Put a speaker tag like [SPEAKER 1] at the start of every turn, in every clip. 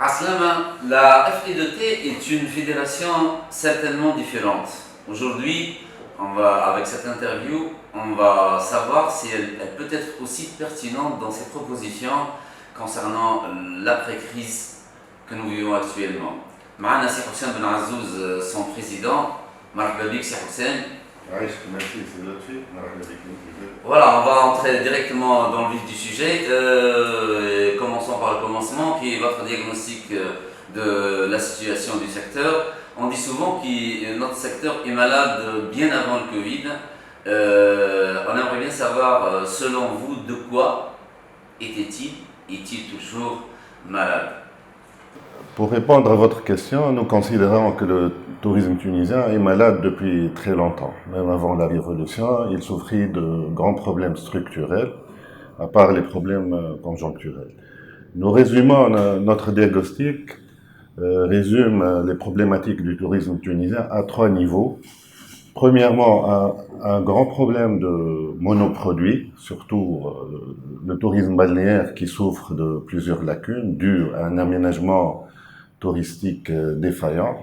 [SPEAKER 1] Aslama, la FIDT est une fédération certainement différente. Aujourd'hui, avec cette interview, on va savoir si elle peut être aussi pertinente dans ses propositions concernant l'après-crise que nous vivons actuellement. معنا سي حسين بن عزوز, son président. مرحبا بك سي حسين.
[SPEAKER 2] Merci, c'est Lotfi.
[SPEAKER 1] Voilà, on va entrer directement dans le vif du sujet. Commençons par le commencement, qui est votre diagnostic de la situation du secteur. On dit souvent que notre secteur est malade bien avant le Covid. On aimerait bien savoir, selon vous, de quoi était-il? Est-il toujours malade?
[SPEAKER 2] Pour répondre à votre question, nous considérons que le tourisme tunisien est malade depuis très longtemps. Même avant la révolution, il souffrait de grands problèmes structurels, à part les problèmes conjoncturels. Nous résumons notre diagnostic, résume les problématiques du tourisme tunisien à 3 niveaux. Premièrement, un grand problème de monoproduits, surtout le tourisme balnéaire qui souffre de plusieurs lacunes dues à un aménagement touristique défaillant.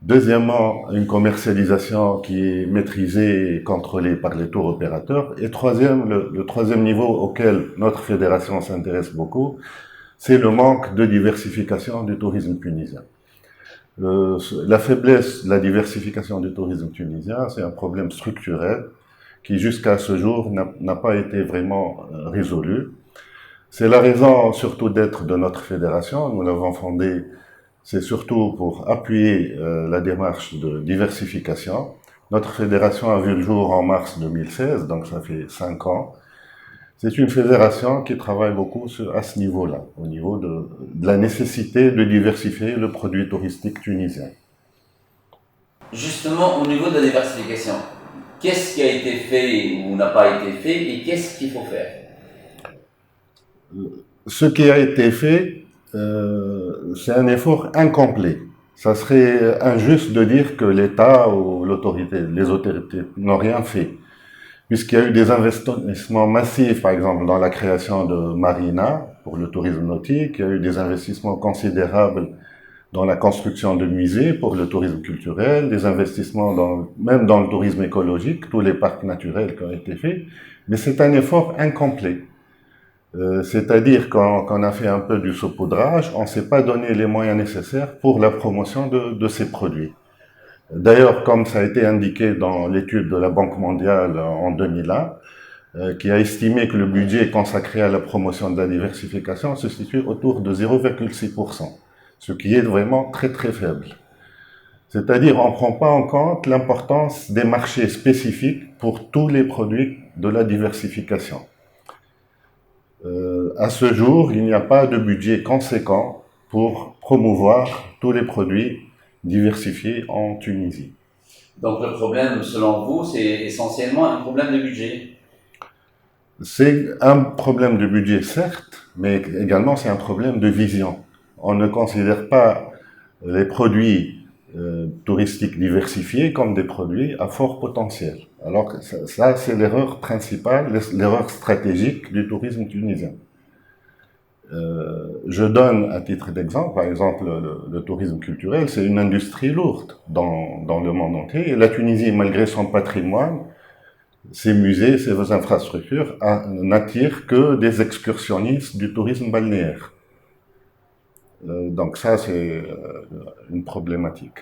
[SPEAKER 2] Deuxièmement, une commercialisation qui est maîtrisée et contrôlée par les tours opérateurs. Et le troisième niveau auquel notre fédération s'intéresse beaucoup, c'est le manque de diversification du tourisme tunisien. La faiblesse de la diversification du tourisme tunisien, c'est un problème structurel qui jusqu'à ce jour n'a pas été vraiment résolu. C'est la raison surtout d'être de notre fédération. Nous l'avons fondée, c'est surtout pour appuyer la démarche de diversification. Notre fédération a vu le jour en mars 2016, donc ça fait 5 ans. C'est une fédération qui travaille beaucoup à ce niveau-là, au niveau de la nécessité de diversifier le produit touristique tunisien.
[SPEAKER 1] Justement, au niveau de la diversification, qu'est-ce qui a été fait ou n'a pas été fait et qu'est-ce qu'il faut faire?
[SPEAKER 2] Ce qui a été fait, c'est un effort incomplet. Ça serait injuste de dire que l'État ou les autorités n'ont rien fait. Puisqu'il y a eu des investissements massifs, par exemple, dans la création de marinas pour le tourisme nautique, il y a eu des investissements considérables dans la construction de musées pour le tourisme culturel, des investissements même dans le tourisme écologique, tous les parcs naturels qui ont été faits, mais c'est un effort incomplet. C'est-à-dire qu'on a fait un peu du saupoudrage, on ne s'est pas donné les moyens nécessaires pour la promotion de ces produits. D'ailleurs, comme ça a été indiqué dans l'étude de la Banque mondiale en 2001, qui a estimé que le budget consacré à la promotion de la diversification se situe autour de 0,6%, ce qui est vraiment très très faible. C'est-à-dire, on ne prend pas en compte l'importance des marchés spécifiques pour tous les produits de la diversification. À ce jour, il n'y a pas de budget conséquent pour promouvoir tous les produits diversifiés en Tunisie.
[SPEAKER 1] Donc le problème, selon vous, c'est essentiellement un problème de budget?
[SPEAKER 2] C'est un problème de budget, certes, mais également c'est un problème de vision. On ne considère pas les produits touristiques diversifiés comme des produits à fort potentiel. Alors que ça c'est l'erreur principale, l'erreur stratégique du tourisme tunisien. Je donne à titre d'exemple, par exemple, le tourisme culturel, c'est une industrie lourde dans le monde entier. Et la Tunisie, malgré son patrimoine, ses musées, ses infrastructures, n'attirent que des excursionnistes du tourisme balnéaire. Donc ça, c'est une problématique.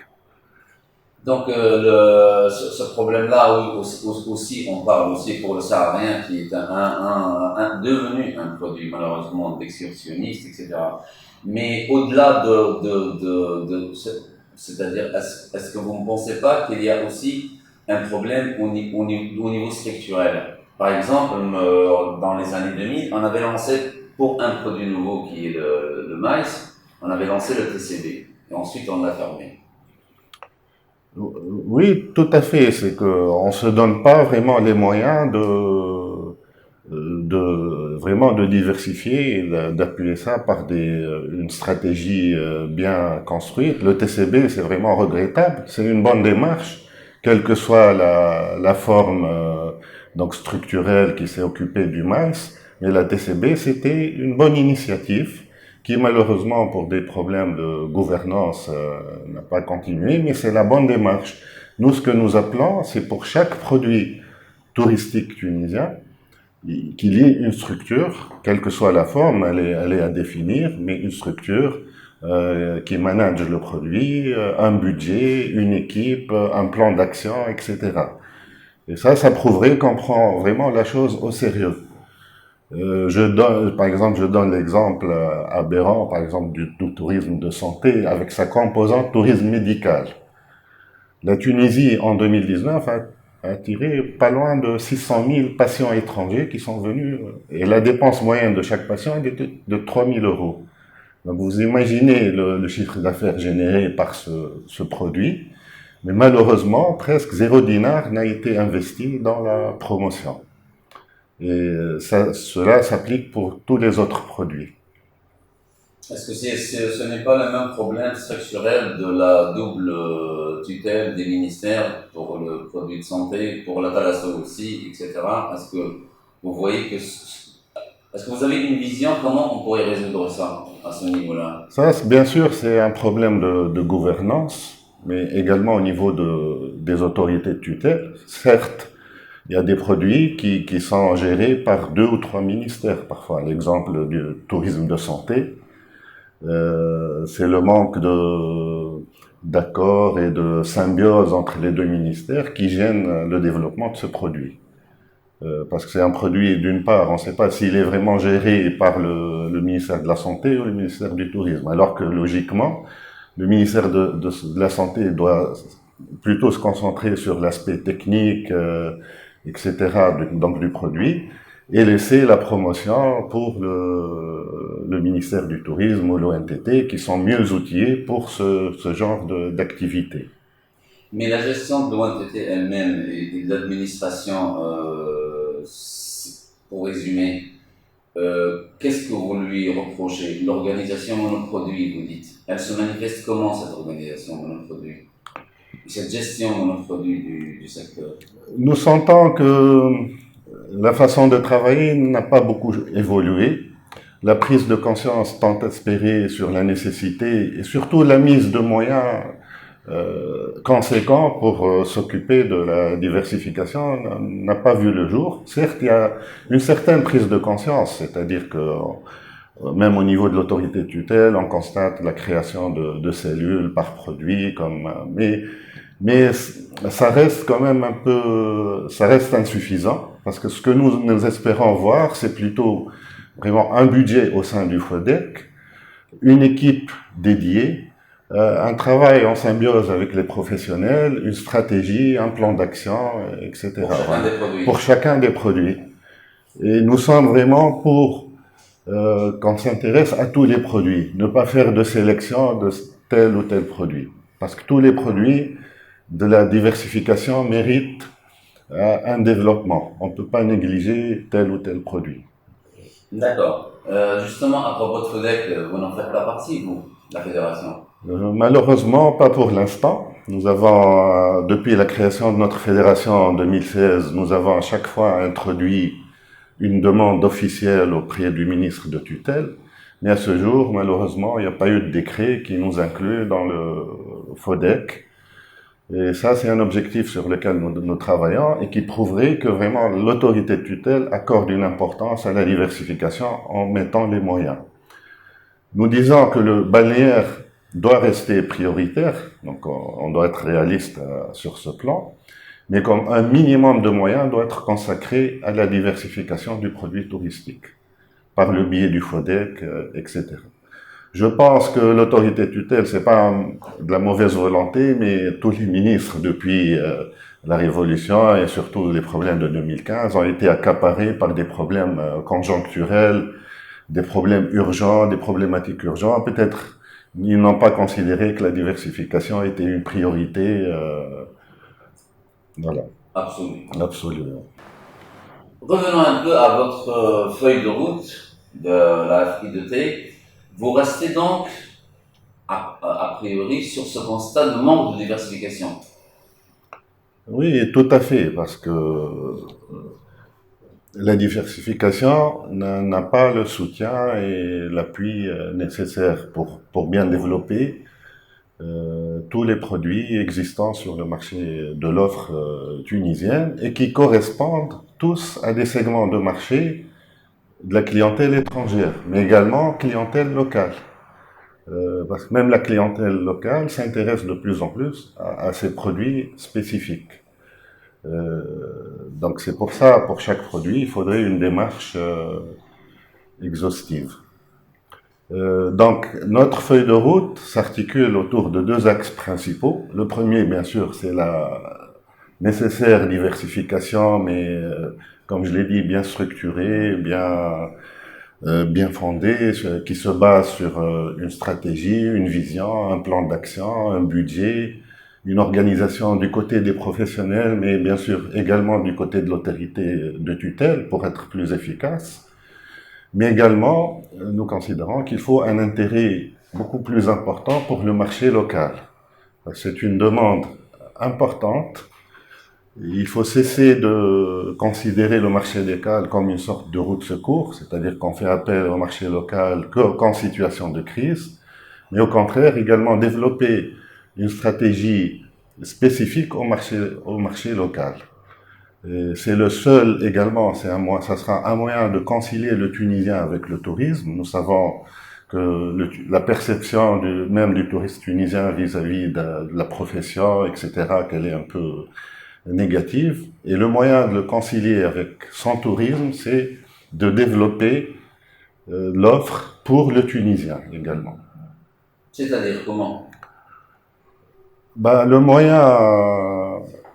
[SPEAKER 1] Donc ce problème-là aussi, on parle aussi pour le saharien qui est devenu un produit malheureusement d'excursionnistes, etc. Mais au-delà c'est-à-dire, est-ce que vous ne pensez pas qu'il y a aussi un problème au niveau structurel? Par exemple, dans les années 2000, on avait lancé pour un produit nouveau qui est le maïs, on avait lancé le TCB et ensuite on l'a fermé.
[SPEAKER 2] Oui, tout à fait. C'est qu'on se donne pas vraiment les moyens vraiment de diversifier et d'appuyer ça par une stratégie bien construite. Le TCB, c'est vraiment regrettable. C'est une bonne démarche, quelle que soit la forme donc structurelle qui s'est occupée du maïs. Mais la TCB, c'était une bonne initiative qui malheureusement pour des problèmes de gouvernance n'a pas continué, mais c'est la bonne démarche. Nous, ce que nous appelons, c'est pour chaque produit touristique tunisien, qu'il y ait une structure, quelle que soit la forme, elle est à définir, mais une structure qui manage le produit, un budget, une équipe, un plan d'action, etc. Et ça prouverait qu'on prend vraiment la chose au sérieux. Par exemple, je donne l'exemple aberrant, par exemple, du tourisme de santé avec sa composante tourisme médical. La Tunisie, en 2019, a attiré pas loin de 600 000 patients étrangers qui sont venus, et la dépense moyenne de chaque patient était de 3 000 euros. Donc vous imaginez le chiffre d'affaires généré par ce produit, mais malheureusement, presque 0 dinar n'a été investi dans la promotion. Et cela s'applique pour tous les autres produits.
[SPEAKER 1] Est-ce que ce n'est pas le même problème structurel de la double tutelle des ministères pour le produit de santé, pour la thalasso aussi, etc. Est-ce que vous voyez est-ce que vous avez une vision comment on pourrait résoudre ça à ce niveau-là?
[SPEAKER 2] Ça, bien sûr, c'est un problème de gouvernance, mais également au niveau des autorités de tutelle. Certes, il y a des produits qui sont gérés par 2 ou 3 ministères. Parfois, l'exemple du tourisme de santé, c'est le manque d'accord et de symbiose entre les 2 ministères qui gêne le développement de ce produit. Parce que c'est un produit, d'une part, on ne sait pas s'il est vraiment géré par le ministère de la Santé ou le ministère du Tourisme, alors que logiquement, le ministère de la Santé doit plutôt se concentrer sur l'aspect technique, etc., donc du produit, et laisser la promotion pour le ministère du Tourisme ou l'ONTT, qui sont mieux outillés pour ce genre d'activité.
[SPEAKER 1] Mais la gestion de l'ONTT elle-même et de l'administration, pour résumer, qu'est-ce que vous lui reprochez? L'organisation monoproduit, vous dites. Elle se manifeste comment, cette organisation monoproduit? Cette gestion monoproduit du secteur?
[SPEAKER 2] Nous sentons que la façon de travailler n'a pas beaucoup évolué. La prise de conscience tant espérée sur la nécessité et surtout la mise de moyens conséquents pour s'occuper de la diversification n'a pas vu le jour. Certes, il y a une certaine prise de conscience, c'est-à-dire que même au niveau de l'autorité de tutelle, on constate la création de cellules par produit, mais ça reste quand même ça reste insuffisant, parce que ce que nous espérons voir, c'est plutôt vraiment un budget au sein du FODEC, une équipe dédiée, un travail en symbiose avec les professionnels, une stratégie, un plan d'action, etc.
[SPEAKER 1] Pour chacun des produits.
[SPEAKER 2] Et nous sommes vraiment pour qu'on s'intéresse à tous les produits, ne pas faire de sélection de tel ou tel produit. Parce que tous les produits de la diversification méritent un développement. On ne peut pas négliger tel ou tel produit.
[SPEAKER 1] D'accord. Justement, à propos de FODEC, vous n'en faites pas partie, vous, la fédération?
[SPEAKER 2] Malheureusement, pas pour l'instant. Nous avons, depuis la création de notre fédération en 2016, nous avons à chaque fois introduit une demande officielle auprès du ministre de tutelle. Mais à ce jour, malheureusement, il n'y a pas eu de décret qui nous inclut dans le FODEC. Et ça, c'est un objectif sur lequel nous travaillons et qui prouverait que vraiment l'autorité de tutelle accorde une importance à la diversification en mettant les moyens. Nous disons que le balnéaire doit rester prioritaire, donc on doit être réaliste sur ce plan, mais comme un minimum de moyens doit être consacré à la diversification du produit touristique, par le biais du FODEC, etc. Je pense que l'autorité de tutelle, c'est pas de la mauvaise volonté, mais tous les ministres depuis la Révolution et surtout les problèmes de 2015 ont été accaparés par des problèmes conjoncturels, des problèmes urgents, des problématiques urgentes. Peut-être ils n'ont pas considéré que la diversification était une priorité. Voilà. Absolument.
[SPEAKER 1] Revenons un peu à votre feuille de route de la FI2T. Vous restez donc, a priori, sur ce constat de manque de diversification.
[SPEAKER 2] Oui, tout à fait, parce que La diversification n'a pas le soutien et l'appui nécessaire pour bien développer tous les produits existants sur le marché de l'offre tunisienne et qui correspondent tous à des segments de marché de la clientèle étrangère, mais également clientèle locale. Parce que même la clientèle locale s'intéresse de plus en plus à ces produits spécifiques. Donc c'est pour ça, pour chaque produit, il faudrait une démarche exhaustive. Donc notre feuille de route s'articule autour de deux axes principaux. Le premier, bien sûr, c'est la nécessaire diversification, mais comme je l'ai dit, bien structurée, bien fondée, qui se base sur une stratégie, une vision, un plan d'action, un budget, une organisation du côté des professionnels, mais bien sûr également du côté de l'autorité de tutelle pour être plus efficace. Mais également, nous considérons qu'il faut un intérêt beaucoup plus important pour le marché local. C'est une demande importante. Il faut cesser de considérer le marché local comme une sorte de roue de secours, c'est-à-dire qu'on fait appel au marché local qu'en situation de crise, mais au contraire également développer une stratégie spécifique au marché local. C'est le seul également, ça sera un moyen de concilier le tunisien avec le tourisme. Nous savons que la perception même du touriste tunisien vis-à-vis de la profession, etc., qu'elle est un peu négative. Et le moyen de le concilier avec son tourisme, c'est de développer l'offre pour le tunisien également.
[SPEAKER 1] C'est-à-dire comment?
[SPEAKER 2] Le moyen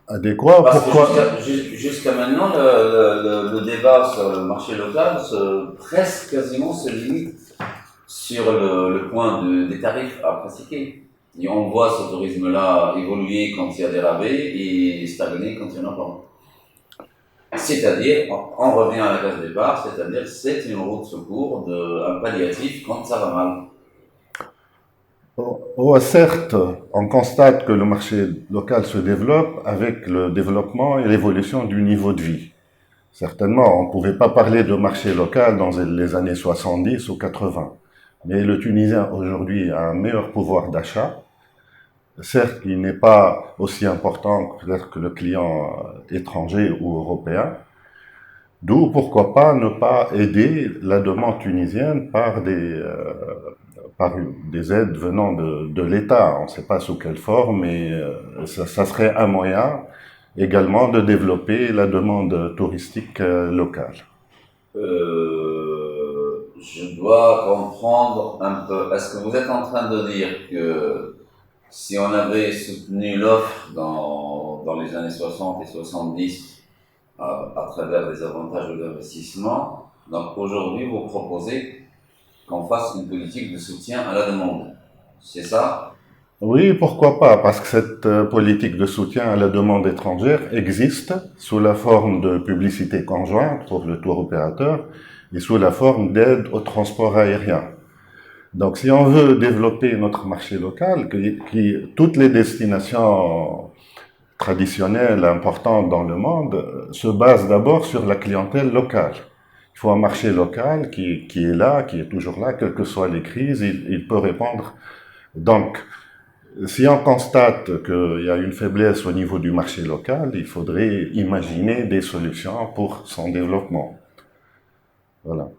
[SPEAKER 2] adéquat,
[SPEAKER 1] Parce
[SPEAKER 2] pourquoi?
[SPEAKER 1] que jusqu'à maintenant, le débat sur le marché local presque quasiment se limite sur le point des tarifs à pratiquer. Et on voit ce tourisme-là évoluer quand il y a des rabais et stagner quand il n'y en a pas. C'est-à-dire, on revient à la case départ, c'est-à-dire c'est une roue de secours, un palliatif quand ça va mal.
[SPEAKER 2] Oh, certes, on constate que le marché local se développe avec le développement et l'évolution du niveau de vie. Certainement, on ne pouvait pas parler de marché local dans les années 70 ou 80. Mais le Tunisien aujourd'hui a un meilleur pouvoir d'achat. Certes, il n'est pas aussi important peut-être que le client étranger ou européen. D'où pourquoi pas ne pas aider la demande tunisienne par des aides venant de l'État. On ne sait pas sous quelle forme, mais ça serait un moyen également de développer la demande touristique locale.
[SPEAKER 1] Je dois comprendre un peu. Est-ce que vous êtes en train de dire que si on avait soutenu l'offre dans les années 60 et 70 à travers des avantages de l'investissement, donc aujourd'hui vous proposez qu'on fasse une politique de soutien à la demande, c'est ça?
[SPEAKER 2] Oui, pourquoi pas, parce que cette politique de soutien à la demande étrangère existe sous la forme de publicité conjointe pour le tour opérateur et sous la forme d'aide au transport aérien. Donc si on veut développer notre marché local, toutes les destinations traditionnelles importantes dans le monde se basent d'abord sur la clientèle locale. Il faut un marché local qui est là, qui est toujours là, quelles que soient les crises, il peut répondre. Donc, si on constate qu'il y a une faiblesse au niveau du marché local, il faudrait imaginer des solutions pour son développement. Voilà.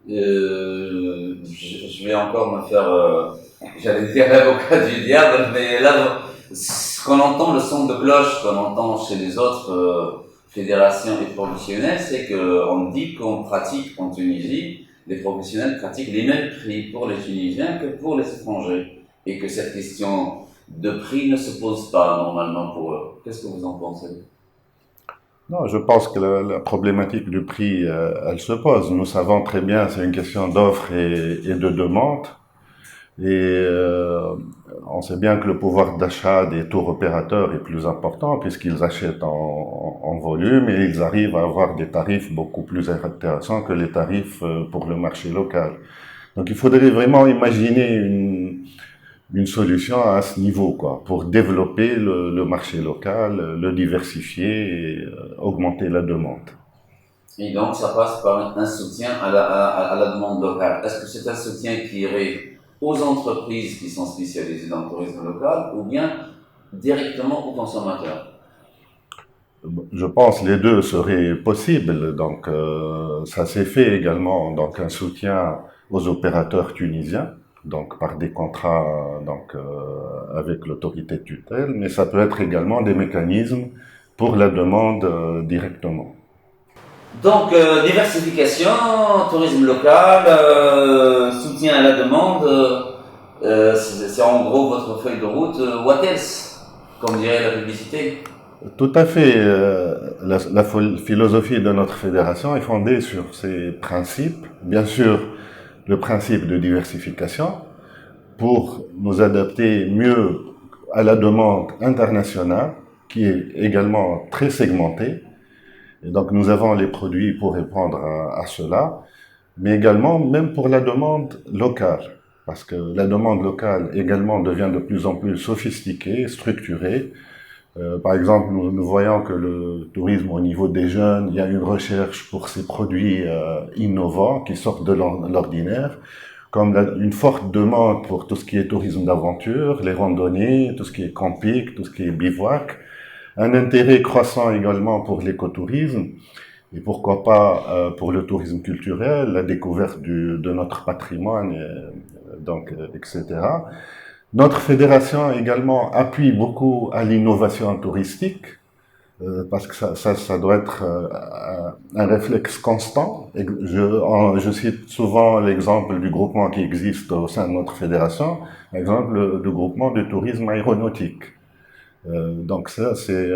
[SPEAKER 1] Je vais encore me faire, j'allais dire l'avocat du diable, mais là, ce qu'on entend, le son de cloche qu'on entend chez les autres fédérations et professionnels, c'est qu'on dit qu'on pratique en Tunisie, les professionnels pratiquent les mêmes prix pour les Tunisiens que pour les étrangers, et que cette question de prix ne se pose pas normalement pour eux. Qu'est-ce que vous en pensez?
[SPEAKER 2] Non, je pense que la problématique du prix, elle se pose. Nous savons très bien, c'est une question d'offre et de demande. Et on sait bien que le pouvoir d'achat des tours opérateurs est plus important puisqu'ils achètent en volume et ils arrivent à avoir des tarifs beaucoup plus intéressants que les tarifs pour le marché local. Donc il faudrait vraiment imaginer une solution à ce niveau, quoi, pour développer le marché local, le diversifier et augmenter la demande.
[SPEAKER 1] Et donc, ça passe par un soutien à la demande locale. Est-ce que c'est un soutien qui irait aux entreprises qui sont spécialisées dans le tourisme local ou bien directement aux consommateurs?
[SPEAKER 2] Je pense que les deux seraient possibles. Donc, ça s'est fait également, donc un soutien aux opérateurs tunisiens, donc par des contrats donc avec l'autorité de tutelle, mais ça peut être également des mécanismes pour la demande directement.
[SPEAKER 1] Donc, diversification, tourisme local, soutien à la demande, c'est en gros votre feuille de route. What else, comme dirait la publicité?
[SPEAKER 2] Tout à fait. La philosophie de notre fédération est fondée sur ces principes. Bien sûr, le principe de diversification pour nous adapter mieux à la demande internationale qui est également très segmentée. Et donc nous avons les produits pour répondre à cela, mais également même pour la demande locale. Parce que la demande locale également devient de plus en plus sophistiquée, structurée. Par exemple, nous voyons que le tourisme au niveau des jeunes, il y a une recherche pour ces produits innovants qui sortent de l'ordinaire, comme une forte demande pour tout ce qui est tourisme d'aventure, les randonnées, tout ce qui est camping, tout ce qui est bivouac, un intérêt croissant également pour l'écotourisme et pourquoi pas pour le tourisme culturel, la découverte de notre patrimoine, etc. Notre fédération également appuie beaucoup à l'innovation touristique, parce que ça doit être un réflexe constant. Et je cite souvent l'exemple du groupement qui existe au sein de notre fédération, par exemple le groupement du tourisme aéronautique. Donc ça, c'est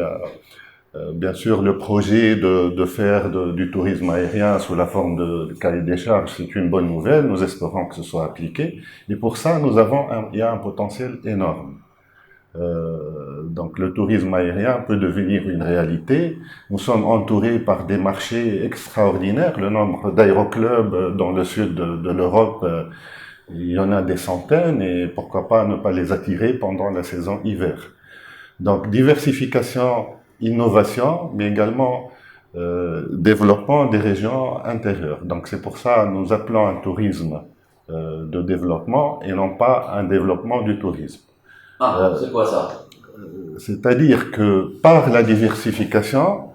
[SPEAKER 2] bien sûr le projet de faire du tourisme aérien sous la forme de cahier des charges, c'est une bonne nouvelle. Nous espérons que ce soit appliqué. Et pour ça, il y a un potentiel énorme. Donc le tourisme aérien peut devenir une réalité. Nous sommes entourés par des marchés extraordinaires. Le nombre d'aéroclubs dans le sud de l'Europe, il y en a des centaines et pourquoi pas ne pas les attirer pendant la saison hiver. Donc diversification, innovation, mais également développement des régions intérieures. Donc c'est pour ça que nous appelons un tourisme de développement et non pas un développement du tourisme.
[SPEAKER 1] Ah, c'est quoi ça?
[SPEAKER 2] C'est-à-dire que par la diversification,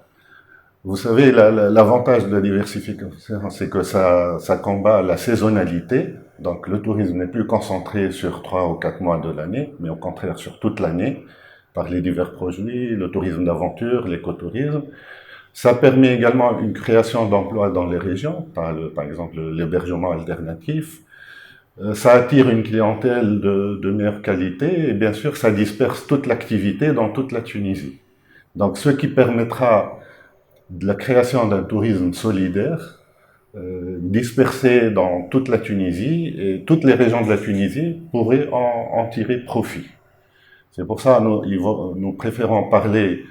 [SPEAKER 2] vous savez, l'avantage de la diversification, c'est que ça combat la saisonnalité. Donc le tourisme n'est plus concentré sur 3 ou 4 mois de l'année, mais au contraire sur toute l'année, par les divers produits, le tourisme d'aventure, l'écotourisme. Ça permet également une création d'emplois dans les régions, par exemple l'hébergement alternatif. Ça attire une clientèle de meilleure qualité et bien sûr ça disperse toute l'activité dans toute la Tunisie. Donc ce qui permettra de la création d'un tourisme solidaire, dispersé dans toute la Tunisie et toutes les régions de la Tunisie pourraient en tirer profit. C'est pour ça que nous préférons parler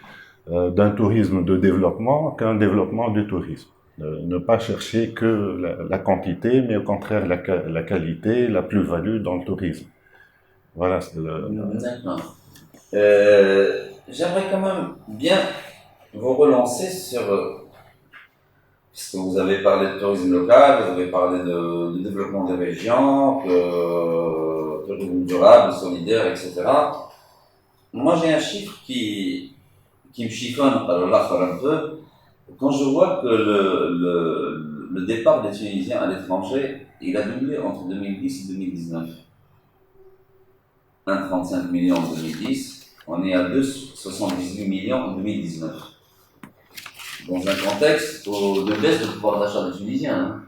[SPEAKER 2] d'un tourisme de développement qu'un développement du tourisme. Ne pas chercher que la quantité, mais au contraire la qualité, la plus-value dans le tourisme. Voilà.
[SPEAKER 1] D'accord. J'aimerais quand même bien vous relancer sur, parce que vous avez parlé de tourisme local, vous avez parlé de développement des régions, tourisme durable, solidaire, etc. Moi, j'ai un chiffre qui me chiffonne alors là, un peu. Quand je vois que le départ des Tunisiens à l'étranger, il a doublé entre 2010 et 2019. 1,35 millions en 2010, on est à 2,78 millions en 2019. Dans un contexte de baisse de pouvoir d'achat des Tunisiens, hein,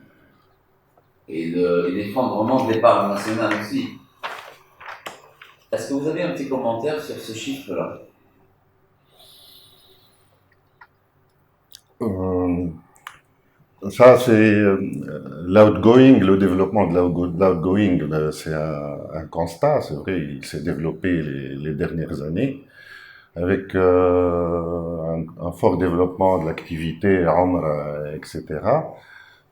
[SPEAKER 1] et d'effondrement de l'épargne nationale aussi. Est-ce que vous avez un petit commentaire sur ce chiffre-là?
[SPEAKER 2] Ça, c'est l'outgoing, le développement de l'outgoing, c'est un constat, c'est vrai, il s'est développé les dernières années, avec un fort développement de l'activité, etc.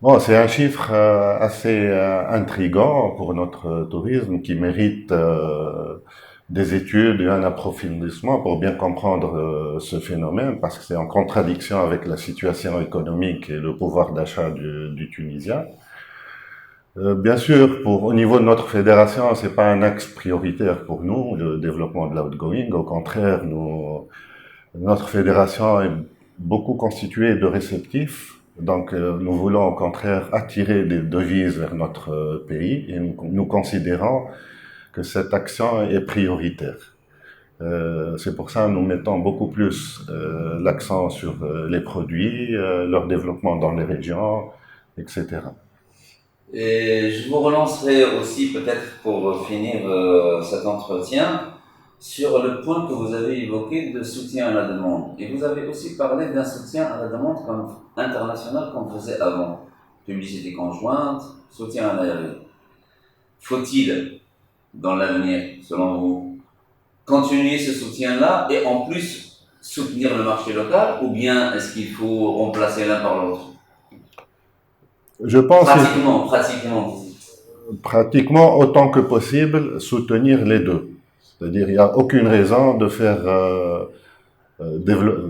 [SPEAKER 2] Bon, c'est un chiffre assez intrigant pour notre tourisme qui mérite des études et un approfondissement pour bien comprendre ce phénomène, parce que c'est en contradiction avec la situation économique et le pouvoir d'achat du Tunisien. Bien sûr, au niveau de notre fédération, c'est pas un axe prioritaire pour nous, le développement de l'outgoing. Au contraire, notre fédération est beaucoup constituée de réceptifs. Donc, nous voulons au contraire attirer des devises vers notre pays et nous considérons que cette action est prioritaire. C'est pour ça que nous mettons beaucoup plus l'accent sur les produits, leur développement dans les régions, etc.
[SPEAKER 1] Et je vous relancerai aussi peut-être pour finir cet entretien sur le point que vous avez évoqué de soutien à la demande. Et vous avez aussi parlé d'un soutien à la demande international qu'on faisait avant. Publicité conjointe, soutien à l'aérien. Faut-il, dans l'avenir, selon vous, continuer ce soutien-là et en plus soutenir le marché local, ou bien est-ce qu'il faut remplacer l'un par l'autre?
[SPEAKER 2] Je pense pratiquement autant que possible soutenir les deux. C'est-à-dire, il n'y a aucune raison de faire,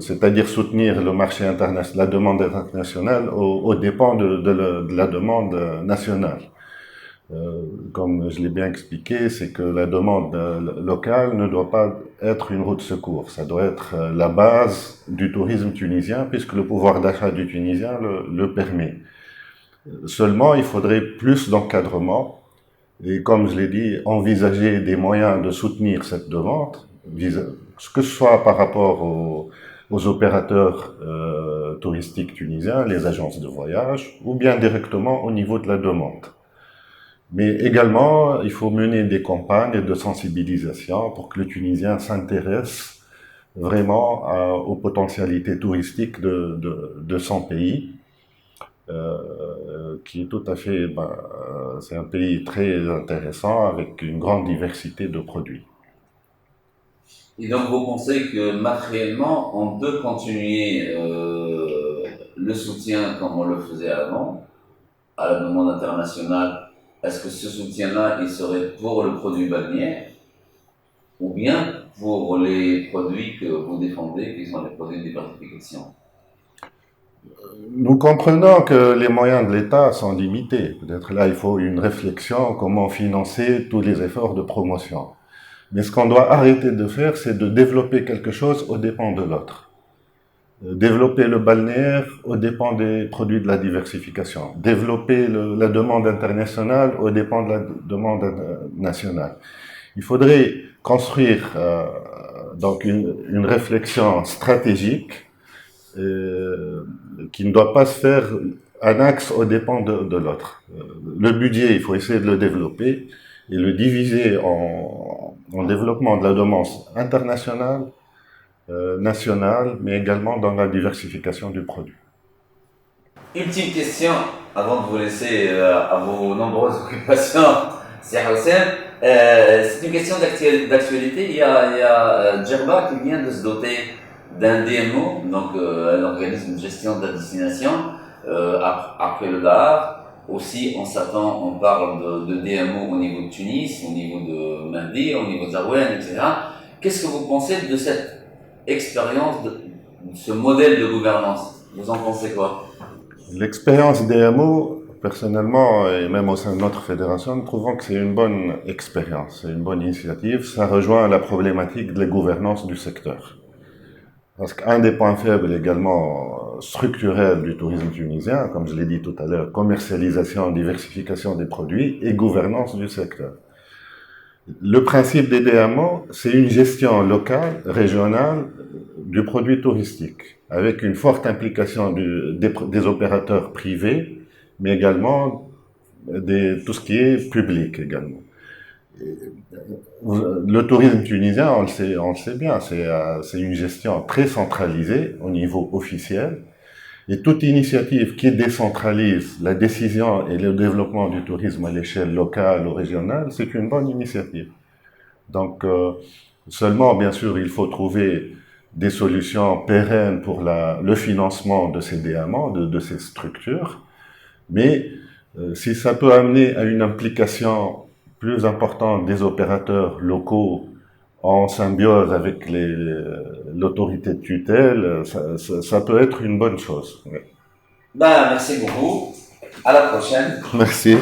[SPEAKER 2] c'est-à-dire soutenir le marché international, la demande internationale aux dépens de la demande nationale. Comme je l'ai bien expliqué, c'est que la demande locale ne doit pas être une roue de secours. Ça doit être la base du tourisme tunisien, puisque le pouvoir d'achat du Tunisien le permet. Seulement, il faudrait plus d'encadrement et, comme je l'ai dit, envisager des moyens de soutenir cette demande, que ce soit par rapport aux opérateurs touristiques tunisiens, les agences de voyage, ou bien directement au niveau de la demande. Mais également, il faut mener des campagnes de sensibilisation pour que le Tunisien s'intéresse vraiment aux potentialités touristiques de son pays. Qui est tout à fait, c'est un pays très intéressant avec une grande diversité de produits.
[SPEAKER 1] Et donc vous pensez que matériellement, on peut continuer le soutien comme on le faisait avant à la demande internationale? Est-ce que ce soutien-là, il serait pour le produit balnéaire ou bien pour les produits que vous défendez, qui sont les produits de diversification?
[SPEAKER 2] Nous comprenons que les moyens de l'État sont limités. Peut-être là, il faut une réflexion comment financer tous les efforts de promotion. Mais ce qu'on doit arrêter de faire, c'est de développer quelque chose aux dépens de l'autre. Développer le balnéaire aux dépens des produits de la diversification. Développer la demande internationale aux dépens de la demande nationale. Il faudrait construire donc une réflexion stratégique qui ne doit pas se faire un axe aux dépens de l'autre. Le budget, il faut essayer de le développer et le diviser en développement de la demande internationale, nationale, mais également dans la diversification du produit.
[SPEAKER 1] Ultime question, avant de vous laisser à vos nombreuses occupations, c'est Hossein. C'est une question d'actualité. Il y a Djerba qui vient de se doter d'un DMO, donc un organisme de gestion de la destination, après le Dahar. Aussi, on parle de DMO au niveau de Tunis, au niveau de Mahdi, au niveau de Zarouane, etc. Qu'est-ce que vous pensez de cette expérience, de ce modèle de gouvernance? Vous en pensez quoi?
[SPEAKER 2] L'expérience DMO, personnellement, et même au sein de notre fédération, nous trouvons que c'est une bonne expérience, c'est une bonne initiative. Ça rejoint la problématique de la gouvernance du secteur. Parce qu'un des points faibles également structurels du tourisme tunisien, comme je l'ai dit tout à l'heure, commercialisation, diversification des produits et gouvernance du secteur. Le principe des DMO, c'est une gestion locale, régionale du produit touristique, avec une forte implication des opérateurs privés, mais également tout ce qui est public également. Le tourisme tunisien, on le sait bien, c'est une gestion très centralisée au niveau officiel. Et toute initiative qui décentralise la décision et le développement du tourisme à l'échelle locale ou régionale, c'est une bonne initiative. Donc, seulement, bien sûr, il faut trouver des solutions pérennes pour le financement de ces DMO, de ces structures. Mais si ça peut amener à une implication plus importante des opérateurs locaux en symbiose avec l'autorité de tutelle, ça peut être une bonne chose.
[SPEAKER 1] Ben, merci beaucoup. À la prochaine.
[SPEAKER 2] Merci.